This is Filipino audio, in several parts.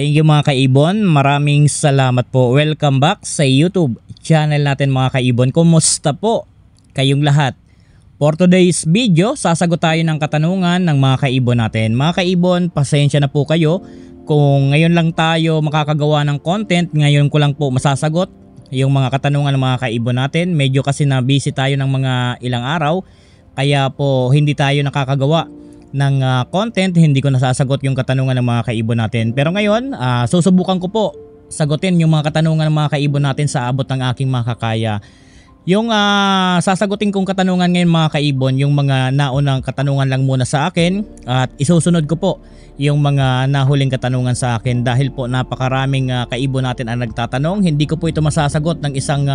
Thank you mga kaibon, maraming salamat po. Welcome back sa YouTube channel natin mga kaibon. Kumusta po kayong lahat? For today's video, sasagot tayo ng katanungan ng mga kaibon natin. Mga kaibon, pasensya na po kayo kung ngayon lang tayo makakagawa ng content. Ngayon ko lang po masasagot yung mga katanungan ng mga kaibon natin. Medyo kasi na busy tayo ng mga ilang araw, kaya po hindi tayo nakakagawa ng content, hindi ko nasasagot yung katanungan ng mga kaibon natin. Pero ngayon, susubukan ko po sagutin yung mga katanungan ng mga kaibon natin sa abot ng aking makakaya. Yung sasagutin kong katanungan ngayon mga kaibon, yung mga naunang katanungan lang muna sa akin, at isusunod ko po yung mga nahuling katanungan sa akin dahil po napakaraming kaibon natin ang nagtatanong. Hindi ko po ito masasagot ng isang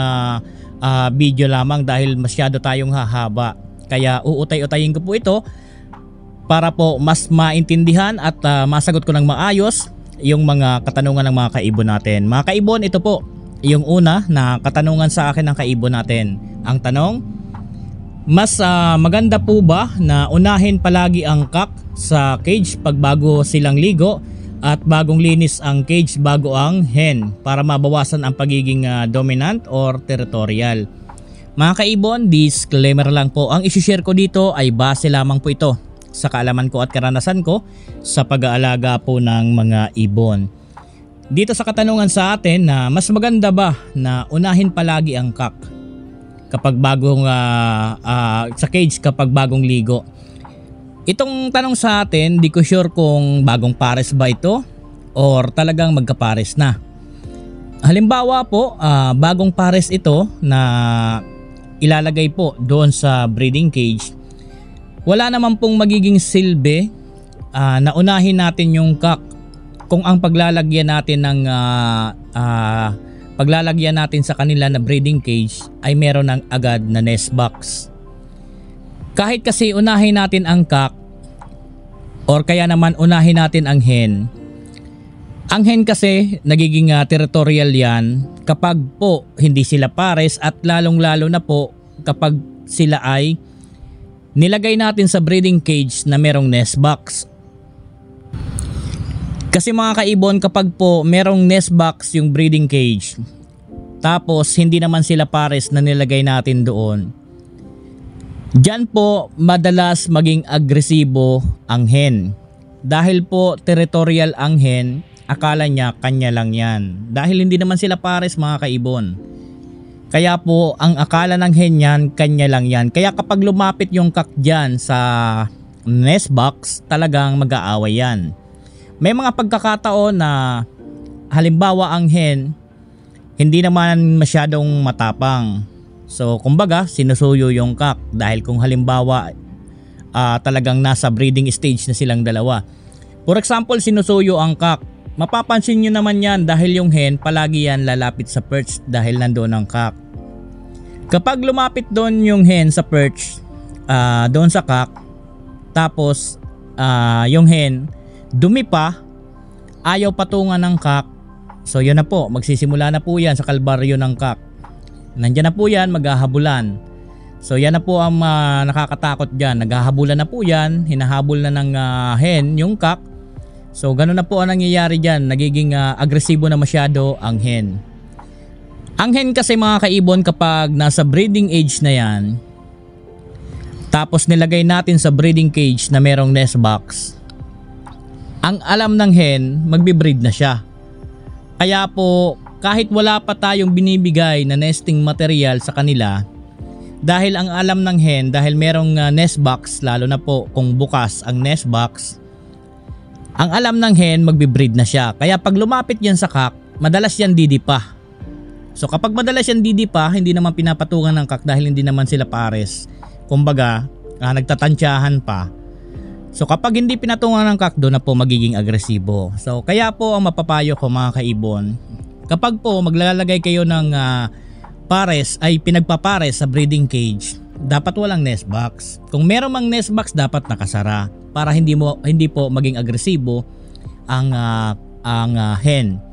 video lamang dahil masyado tayong hahaba. Kaya uutay-utayin ko po ito para po mas maintindihan at masagot ko ng maayos yung mga katanungan ng mga kaibon natin. Mga kaibon, ito po yung una na katanungan sa akin ng kaibon natin. Ang tanong, mas maganda po ba na unahin palagi ang cock sa cage pag bago silang ligo at bagong linis ang cage bago ang hen para mabawasan ang pagiging dominant or territorial? Mga kaibon, disclaimer lang po, ang isi-share ko dito ay base lamang po ito sa kaalaman ko at karanasan ko sa pag-aalaga po ng mga ibon. Dito sa katanungan sa atin na mas maganda ba na unahin palagi ang cock kapag bagong sa cage kapag bagong ligo? Itong tanong sa atin, di ko sure kung bagong pares ba ito or talagang magkapares na. Halimbawa po, bagong pares ito na ilalagay po doon sa breeding cage, wala naman pong magiging silbi na unahin natin yung cock kung ang paglalagyan natin ng paglalagyan natin sa kanila na breeding cage ay meron ng agad na nest box. Kahit kasi unahin natin ang cock or kaya naman unahin natin ang hen kasi nagiging territorial yan kapag po hindi sila pares at lalong lalo na po kapag sila ay nilagay natin sa breeding cage na merong nest box. Kasi mga kaibon, kapag po merong nest box yung breeding cage, tapos hindi naman sila pares na nilagay natin doon, diyan po madalas maging agresibo ang hen. Dahil po territorial ang hen, akala niya kanya lang yan. Dahil hindi naman sila pares mga kaibon. Kaya po ang akala ng hen yan, kanya lang yan. Kaya kapag lumapit yung cock dyan sa nest box, talagang mag-aaway yan. May mga pagkakataon na halimbawa ang hen hindi naman masyadong matapang. So kumbaga sinusuyo yung cock dahil kung halimbawa talagang nasa breeding stage na silang dalawa. For example, sinusuyo ang cock. Mapapansin nyo naman yan dahil yung hen palagi yan lalapit sa perch dahil nandoon ang cock. Kapag lumapit doon yung hen sa perch, doon sa cock, tapos yung hen dumi pa, ayaw patungan ng cock, so yun na po, magsisimula na po yan sa kalbaryo ng cock. Nandyan na po yan, maghahabulan. So yan na po ang nakakatakot dyan, naghahabulan na po yan, hinahabol na ng hen yung cock. So ganun na po ang nangyayari dyan, nagiging agresibo na masyado ang hen. Ang hen kasi mga kaibon kapag nasa breeding age na yan, tapos nilagay natin sa breeding cage na merong nest box, ang alam ng hen magbe-breed na siya. Kaya po kahit wala pa tayong binibigay na nesting material sa kanila, dahil ang alam ng hen dahil merong nest box, lalo na po kung bukas ang nest box, ang alam ng hen magbe-breed na siya. Kaya pag lumapit yan sa cock, madalas yan didipa. So kapag madalas yan didipa, hindi naman pinapatungan ng cock dahil hindi naman sila pares. Kumbaga, nagtatansyahan pa. So kapag hindi pinatungan ng cock, doon na po magiging agresibo. So kaya po ang mapapayo ko mga kaibon, kapag po maglalagay kayo ng pares ay pinagpapares sa breeding cage, dapat walang nest box. Kung meron mang nest box, dapat nakasara para hindi po maging agresibo ang hen.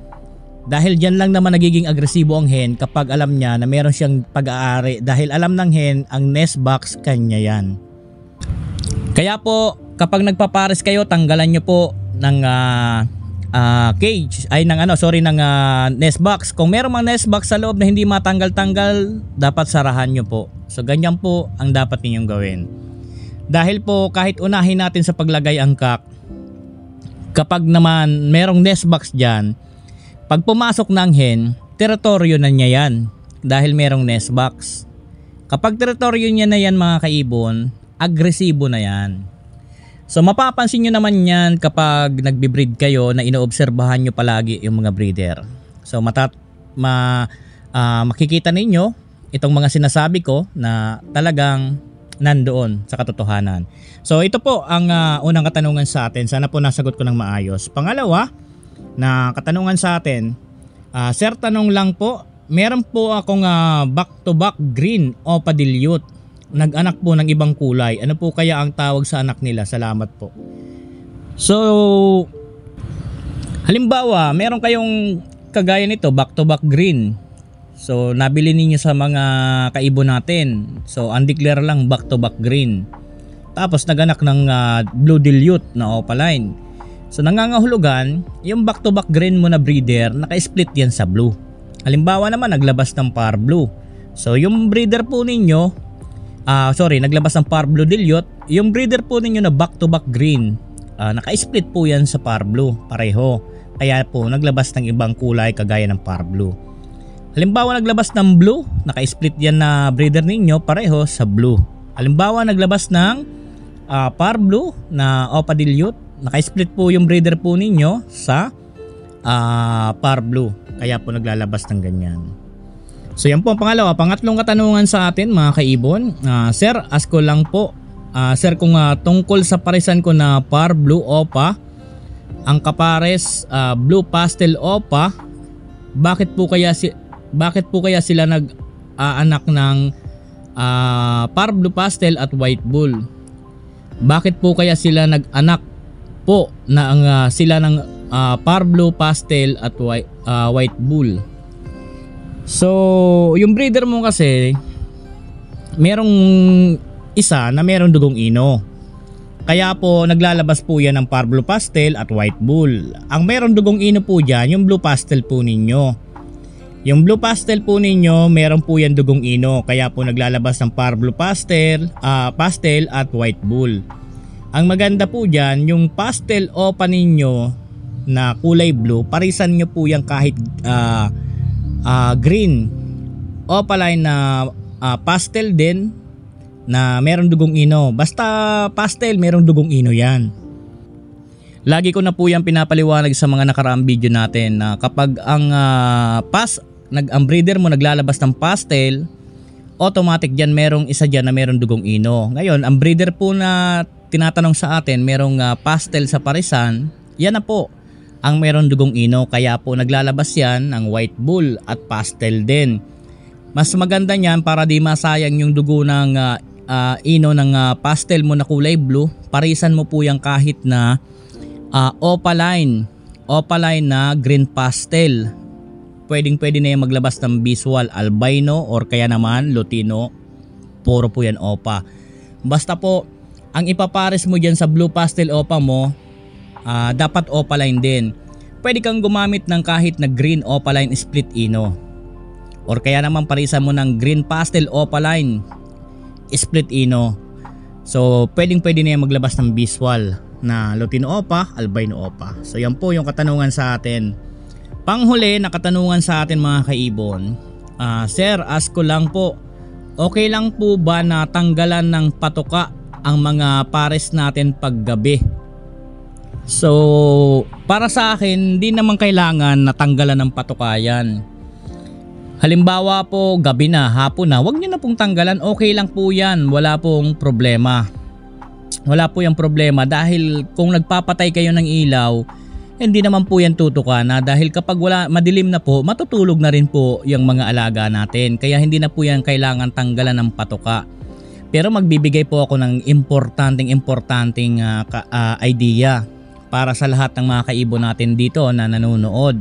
Dahil diyan lang naman nagiging agresibo ang hen kapag alam niya na meron siyang pag-aari, dahil alam ng hen ang nest box kanya yan. Kaya po kapag nagpapares kayo, tanggalan nyo po ng cage ay ng nest box. Kung meron mang nest box sa loob na hindi matanggal-tanggal, dapat sarahan nyo po. So ganyan po ang dapat ninyong gawin. Dahil po kahit unahin natin sa paglagay ang cock, kapag naman merong nest box dyan, pag pumasok ng hen, teritoryo na niya yan dahil merong nest box. Kapag teritoryo niya na yan mga kaibon, agresibo na yan. So mapapansin nyo naman yan kapag nagbe-breed kayo na inoobserbahan nyo palagi yung mga breeder. So makikita ninyo itong mga sinasabi ko na talagang nandoon sa katotohanan. So ito po ang unang katanungan sa atin. Sana po nasagot ko ng maayos. Pangalawa na katanungan sa atin, sir, tanong lang po, meron po akong back-to-back green Opa dilute. Nag-anak po ng ibang kulay. Ano po kaya ang tawag sa anak nila? Salamat po. So, halimbawa, meron kayong kagaya nito, back-to-back green. So, nabili ninyo sa mga kaibon natin. So, undeclare lang back-to-back green. Tapos, nag-anak ng blue dilute na opaline. So, nangangahulugan, yung back-to-back green mo na breeder, naka-split yan sa blue. Halimbawa naman, naglabas ng par blue. So, yung breeder po ninyo, naglabas ng par blue dilute. Yung breeder po ninyo na back-to-back green, naka-split po yan sa par blue, pareho. Kaya po naglabas ng ibang kulay kagaya ng par blue. Halimbawa naglabas ng blue, naka-split yan na breeder ninyo, pareho sa blue. Halimbawa naglabas ng par blue na Opa dilute, naka-split po yung breeder po ninyo sa par blue. Kaya po naglalabas ng ganyan. So yan po ang pangalawa. Pangatlong katanungan sa atin mga kaibon. Sir, ask ko lang po. Sir, kung tungkol sa parisan ko na par blue Opa, ang kapares blue pastel Opa, bakit po kaya sila nag-aanak ng par blue pastel at white bull? Bakit po kaya sila nag-anak po na sila ng par blue pastel at white bull? So, yung breeder mo kasi, merong isa na merong dugong ino. Kaya po, naglalabas po yan ng par blue pastel at white bull. Ang merong dugong ino po dyan, yung blue pastel po ninyo. Yung blue pastel po ninyo, meron po yan dugong ino. Kaya po naglalabas ng par blue pastel at white bull. Ang maganda po dyan, yung pastel Opa ninyo na kulay blue, parisan nyo po yan kahit green opaline na pastel din na meron dugong ino. Basta pastel, merong dugong ino yan. Lagi ko na po yan pinapaliwanag sa mga nakaraang video natin na kapag ang breeder mo naglalabas ng pastel, automatic dyan merong isa dyan na merong dugong ino. Ngayon, ang breeder po na tinatanong sa atin, merong pastel sa parisan, yan na po ang meron dugong ino. Kaya po naglalabas yan ng white bull at pastel din. Mas maganda niyan para di masayang yung dugo ng ino ng pastel mo na kulay blue. Parisan mo po yan kahit na opaline na green pastel. Pwede na yung maglabas ng visual albino or kaya naman lutino. Puro po yan Opa. Basta po ang ipapares mo dyan sa blue pastel Opa mo, dapat opaline din. Pwede kang gumamit ng kahit na green opaline split ino. Or kaya naman parisan mo ng green pastel opaline split ino. So pwede na yung maglabas ng visual na lutino Opa, albino Opa. So yan po yung katanungan sa atin. Panghuli na katanungan sa atin mga kaibon. Sir, ask ko lang po, okay lang po ba na tanggalan ng patuka ang mga pares natin paggabi? So, para sa akin, hindi naman kailangan natanggalan ng patukayan. Halimbawa po, gabi na, hapon na, wag nyo na pong tanggalan, okay lang po yan, wala pong problema. Wala po yung problema dahil kung nagpapatay kayo ng ilaw, hindi naman po yan tutukan na dahil kapag madilim na po, matutulog na rin po yung mga alaga natin. Kaya hindi na po yan kailangan tanggalan ng patuka. Pero magbibigay po ako ng importanteng idea para sa lahat ng mga kaibon natin dito na nanonood.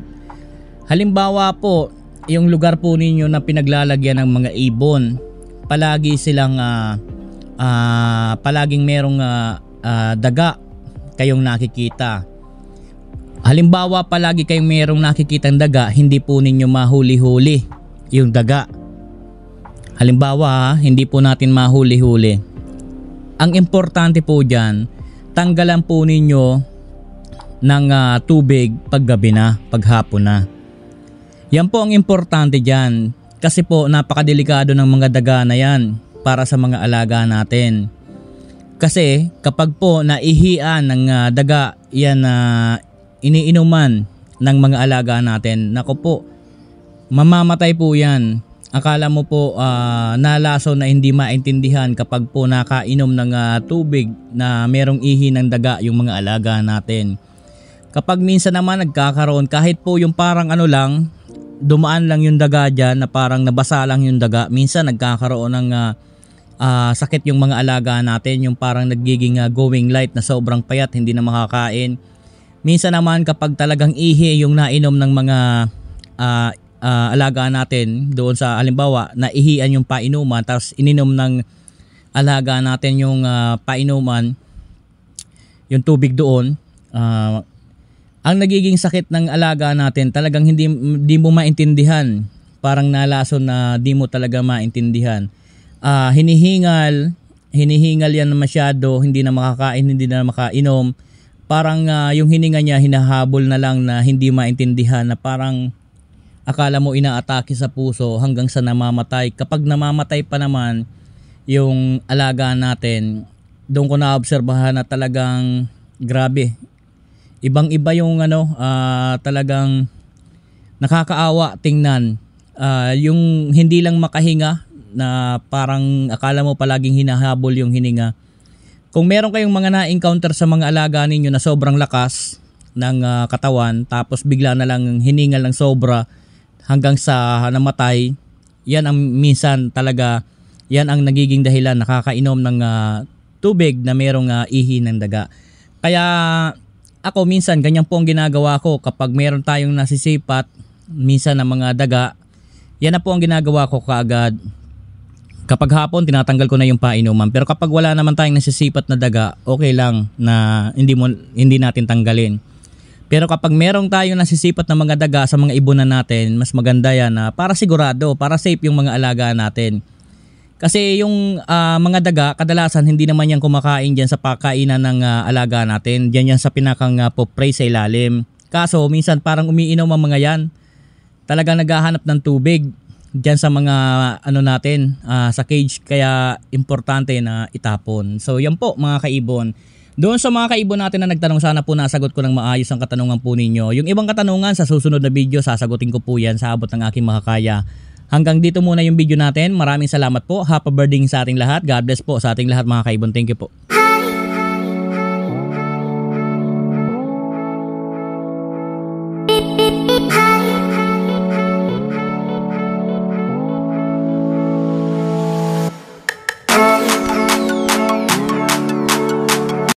Halimbawa po, yung lugar po ninyo na pinaglalagyan ng mga ibon, palagi silang palaging merong daga kayong nakikita. Halimbawa, palagi kayong mayroong nakikitang daga, hindi po ninyo mahuli-huli yung daga. Halimbawa, hindi po natin mahuli-huli. Ang importante po dyan, tanggalan po ninyo ng tubig paggabi na, paghapon na. Yan po ang importante dyan, kasi po napakadelikado ng mga daga na yan para sa mga alaga natin. Kasi kapag po naihian ng daga yan na iniinuman ng mga alaga natin, nako po, mamamatay po yan. Akala mo po nalaso na hindi maintindihan kapag po nakainom ng tubig na merong ihi ng daga yung mga alaga natin. Kapag minsan naman nagkakaroon, kahit po yung parang ano lang, dumaan lang yung daga dyan na parang nabasa lang yung daga, minsan nagkakaroon ng sakit yung mga alaga natin, yung parang nagiging going light na sobrang payat, hindi na makakain. Minsan naman kapag talagang ihi yung nainom ng mga alaga natin doon sa halimbawa, naihian yung painuman tapos ininom ng alaga natin yung painuman, yung tubig doon, ang nagiging sakit ng alaga natin talagang hindi mo maintindihan, parang nalason na di mo talaga maintindihan. Hinihingal yan masyado, hindi na makakain, hindi na makainom. Parang yung hininga niya hinahabol na lang na hindi maintindihan, na parang akala mo inaatake sa puso hanggang sa namamatay. Kapag namamatay pa naman yung alaga natin, doon ko naobserbahan na talagang grabe. Ibang-iba yung talagang nakakaawa tingnan. Yung hindi lang makahinga, na parang akala mo palaging hinahabol yung hininga. Kung meron kayong mga na-encounter sa mga alaga ninyo na sobrang lakas ng katawan, tapos bigla na lang hiningal ng sobra hanggang sa namatay, yan ang minsan talaga, yan ang nagiging dahilan nakakainom ng tubig na merong ihi ng daga. Kaya ako minsan ganyan po ang ginagawa ko kapag meron tayong nasisipat minsan ng mga daga, yan na po ang ginagawa ko kaagad. Kapag hapon, tinatanggal ko na yung painuman. Pero kapag wala naman tayong nasisipat na daga, okay lang na hindi natin tanggalin. Pero kapag merong tayong nasisipat na mga daga sa mga ibunan natin, mas maganda yan na para sigurado, para safe yung mga alaga natin. Kasi yung mga daga, kadalasan hindi naman yan kumakain dyan sa pakainan ng alaga natin. Diyan yan sa pinakang popray sa ilalim. Kaso minsan parang umiinom ang mga yan. Talagang naghahanap ng tubig diyan sa mga natin sa cage, kaya importante na itapon. So yan po mga kaibon. Doon sa mga kaibon natin na nagtanong, sana po nasagot ko ng maayos ang katanungan po ninyo. Yung ibang katanungan sa susunod na video, sasagutin ko po yan sa abot ng aking makakaya. Hanggang dito muna yung video natin. Maraming salamat po. Happy birthday sa ating lahat. God bless po sa ating lahat mga kaibon. Thank you po.